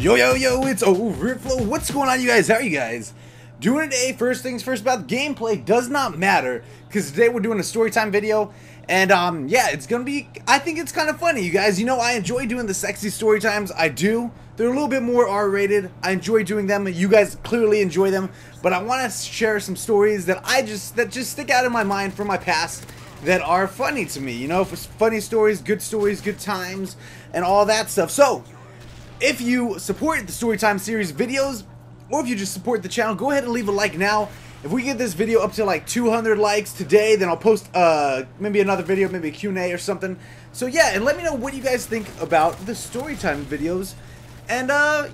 Yo, it's overtflow. What's going on, you guys? How are you guys doing today? First things first, about the gameplay does not matter, because today we're doing a storytime video, and yeah, it's gonna be, I think it's kind of funny, you guys. You know, I enjoy doing the sexy storytimes. I do. They're a little bit more R-rated. I enjoy doing them. You guys clearly enjoy them, but I want to share some stories that that just stick out in my mind from my past that are funny to me. You know, funny stories, good times, and all that stuff. So if you support the Storytime series videos, or if you just support the channel, go ahead and leave a like now. If we get this video up to like 200 likes today, then I'll post maybe another video, maybe a Q&A or something. So yeah, and let me know what you guys think about the Storytime videos. And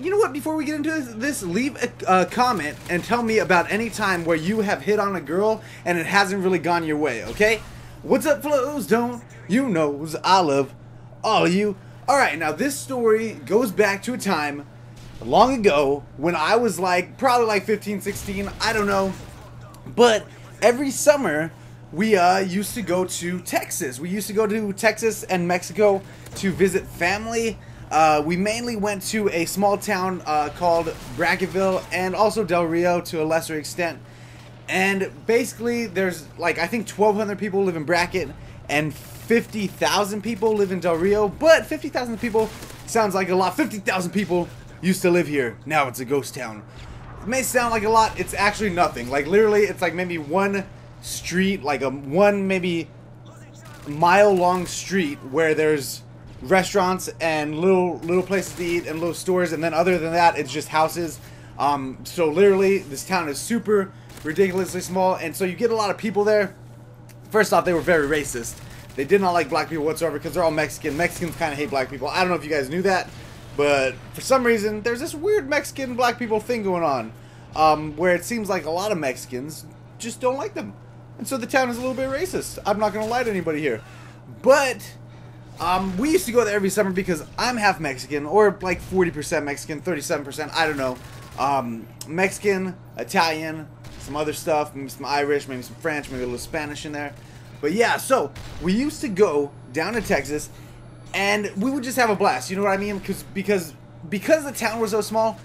you know what, before we get into this, leave a comment and tell me about any time where you have hit on a girl and it hasn't really gone your way, okay? What's up, flows? Don't you knows I love all of you. Alright, now this story goes back to a time long ago when I was like, probably like 15, 16, I don't know. But every summer, we used to go to Texas. We used to go to Texas and Mexico to visit family. We mainly went to a small town called Brackettville, and also Del Rio to a lesser extent. And basically, there's like, I think 1,200 people live in Brackett, and 50,000 people live in Del Rio. But 50,000 people sounds like a lot. 50,000 people used to live here. Now it's a ghost town. It may sound like a lot. It's actually nothing. Like literally, it's like maybe one street, like one maybe mile-long street where there's restaurants and little places to eat and little stores, and then other than that, it's just houses. So literally, this town is super ridiculously small, and so you get a lot of people there. First off, they were very racist. They did not like black people whatsoever because they're all Mexican. Mexicans kind of hate black people. I don't know if you guys knew that, but for some reason, there's this weird Mexican black people thing going on, where it seems like a lot of Mexicans just don't like them. And so the town is a little bit racist. I'm not going to lie to anybody here. But we used to go there every summer because I'm half Mexican, or like 40% Mexican, 37%, I don't know. Mexican, Italian, some other stuff, maybe some Irish, maybe some French, maybe a little Spanish in there. But yeah, so we used to go down to Texas, and we would just have a blast. You know what I mean? Because the town was so small,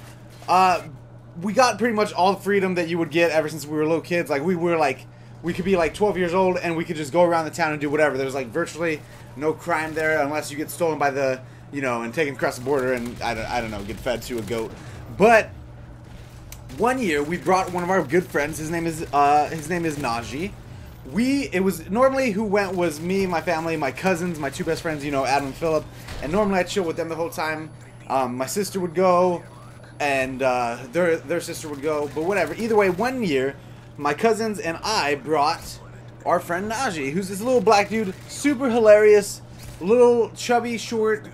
we got pretty much all the freedom that you would get ever since we were little kids. Like we could be like 12 years old, and we could just go around the town and do whatever. There's like virtually no crime there unless you get stolen by the, you know, and taken across the border and I don't know, get fed to a goat. But one year we brought one of our good friends. His name is Najee. It was normally who went was me, my family, my cousins, my two best friends, you know, Adam and Philip, and normally I'd chill with them the whole time. My sister would go, and their sister would go, but whatever. Either way, one year my cousins and I brought our friend Najee, who's this little black dude, super hilarious, little chubby, short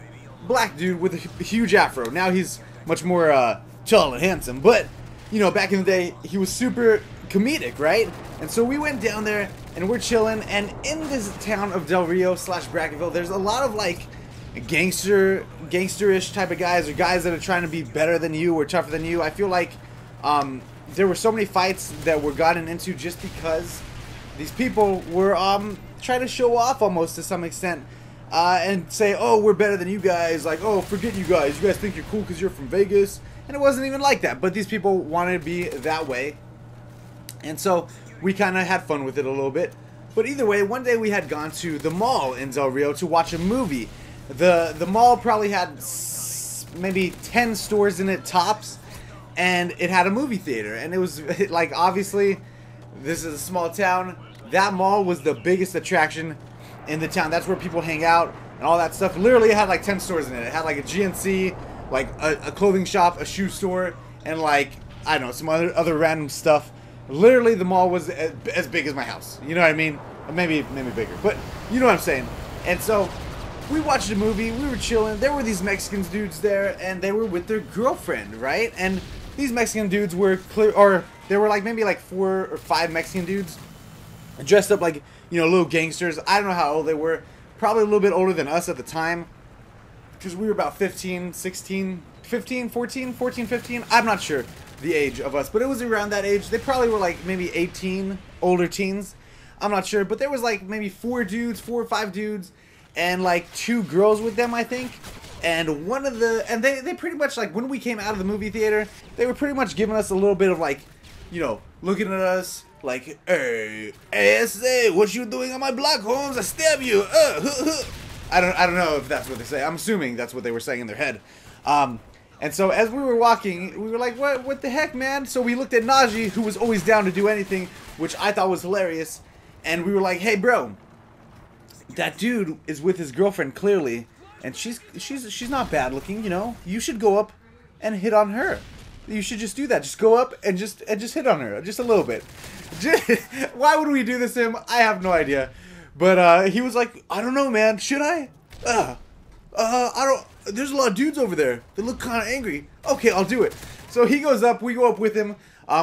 black dude with a huge afro. Now he's much more tall and handsome, but you know, back in the day, he was super comedic, right? And so we went down there and we're chilling, and in this town of Del Rio / Brackettville, there's a lot of like gangsterish type of guys, or guys that are trying to be better than you or tougher than you. I feel like there were so many fights that were gotten into just because these people were trying to show off almost to some extent, and say, oh, we're better than you guys, like, oh, forget you guys think you're cool because you're from Vegas. And it wasn't even like that, but these people wanted to be that way. And so we kind of had fun with it a little bit. But either way, one day we had gone to the mall in Del Rio to watch a movie. The mall probably had maybe 10 stores in it tops, and it had a movie theater. And it was like, obviously, this is a small town. That mall was the biggest attraction in the town. That's where people hang out and all that stuff. Literally, it had like 10 stores in it. It had like a GNC, like a clothing shop, a shoe store, and like, I don't know, some other random stuff. Literally, the mall was as big as my house. You know what I mean? Maybe bigger, but you know what I'm saying. And so we watched a movie. We were chilling. There were these Mexican dudes there, and they were with their girlfriend, right? And these Mexican dudes were there were like maybe like 4 or 5 Mexican dudes dressed up like, you know, little gangsters. I don't know how old they were. Probably a little bit older than us at the time, because we were about 15, 16, 15, 14, 15. I'm not sure the age of us, but it was around that age. They probably were like maybe 18, older teens. I'm not sure, but there was like maybe 4 or 5 dudes, and like 2 girls with them, I think. and they pretty much, like, when we came out of the movie theater, they were pretty much giving us a little bit of, like, you know, looking at us like, hey, ASA, what you doing on my block, Holmes? I stab you. I don't know if that's what they say. I'm assuming that's what they were saying in their head. And so as we were walking, we were like, what the heck, man? So we looked at Najee, who was always down to do anything, which I thought was hilarious. And we were like, hey, bro, that dude is with his girlfriend, clearly. And she's not bad looking, you know. You should go up and hit on her. You should just do that. Just go up and just hit on her, just a little bit. Why would we do this to him? I have no idea. But he was like, I don't know, man. Should I? I don't. There's a lot of dudes over there. They look kind of angry. Okay, I'll do it. So he goes up. We go up with him.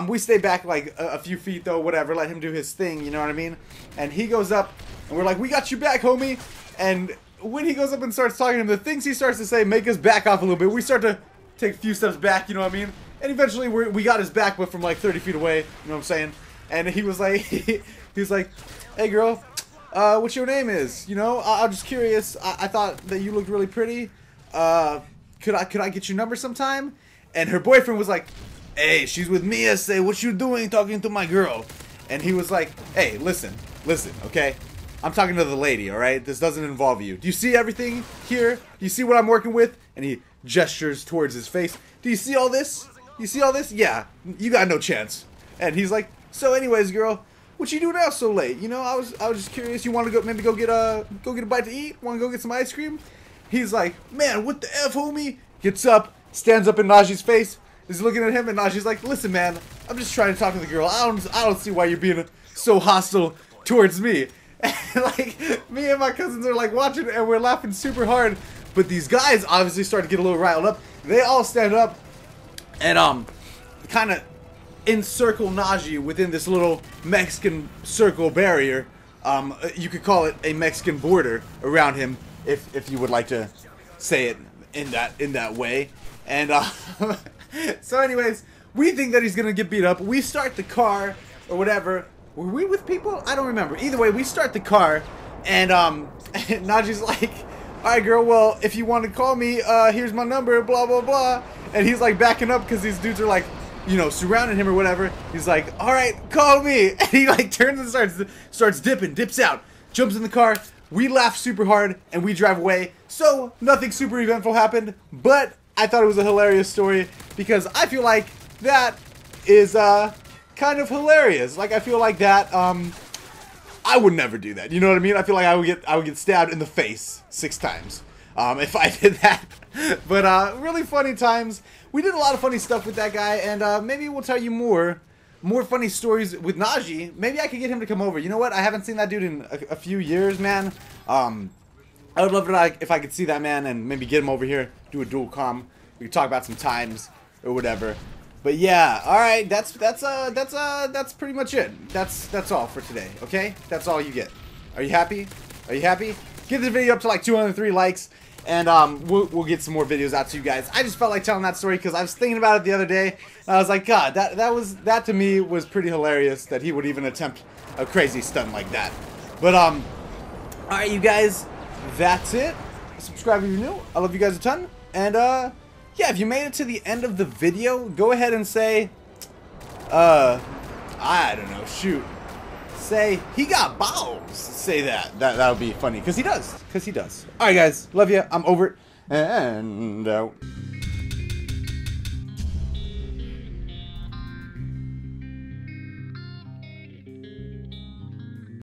We stay back like a few feet though. Whatever. Let him do his thing. You know what I mean? And he goes up, and we're like, we got you back, homie. And when he goes up and starts talking to him, the things he starts to say make us back off a little bit. We start to take a few steps back. You know what I mean? And eventually we got his back, but from like 30 feet away. You know what I'm saying? And he was like, he was like, hey girl, what your name is? You know, I'm just curious. I thought that you looked really pretty. Could I get your number sometime? And her boyfriend was like, hey, she's with me. I say, what you doing talking to my girl? And he was like, hey, listen, okay? I'm talking to the lady, all right? This doesn't involve you. Do you see everything here? Do you see what I'm working with? And he gestures towards his face. Do you see all this? You see all this? Yeah, you got no chance. And he's like, so anyways, girl, what you doing out so late? You know, I was just curious. You want to go get a bite to eat? Want to go get some ice cream? He's like, man, what the F, homie? Gets up, stands up in Najee's face, is looking at him, and Najee's like, listen, man, I'm just trying to talk to the girl. I don't see why you're being so hostile towards me. And like, me and my cousins are like watching, and we're laughing super hard. But these guys obviously start to get a little riled up. They all stand up and kind of encircle Najee within this little Mexican circle barrier. You could call it a Mexican border around him, if you would like to say it in that way. And so anyways, we think that he's gonna get beat up. We start the car or whatever. Were we with people? I don't remember. Either way, we start the car, and Najee's like, alright girl, well, if you want to call me, here's my number, blah blah blah. And he's like backing up because these dudes are like, you know, surrounding him or whatever. He's like, alright, call me. And he like turns and starts dips out, jumps in the car. We laugh super hard and we drive away. So nothing super eventful happened, but I thought it was a hilarious story because I feel like that is kind of hilarious. Like, I feel like that I would never do that. You know what I mean? I feel like I would get stabbed in the face 6 times if I did that. But really funny times. We did a lot of funny stuff with that guy, and maybe we'll tell you more funny stories with Najee. Maybe I could get him to come over. You know what? I haven't seen that dude in a few years, man. I would love it if I could see that man and maybe get him over here, do a dual comm. We could talk about some times or whatever. But yeah, all right. That's pretty much it. That's all for today. Okay, that's all you get. Are you happy? Are you happy? Give this video up to like 203 likes, and we'll get some more videos out to you guys. I just felt like telling that story because I was thinking about it the other day, and I was like, God, that to me was pretty hilarious that he would even attempt a crazy stunt like that. But all right, you guys, that's it. Subscribe if you're new. I love you guys a ton, and yeah, if you made it to the end of the video, go ahead and say, I don't know, shoot. Say, he got balls. Say that. That would be funny, because he does. Alright, guys. Love you. I'm over it. And out.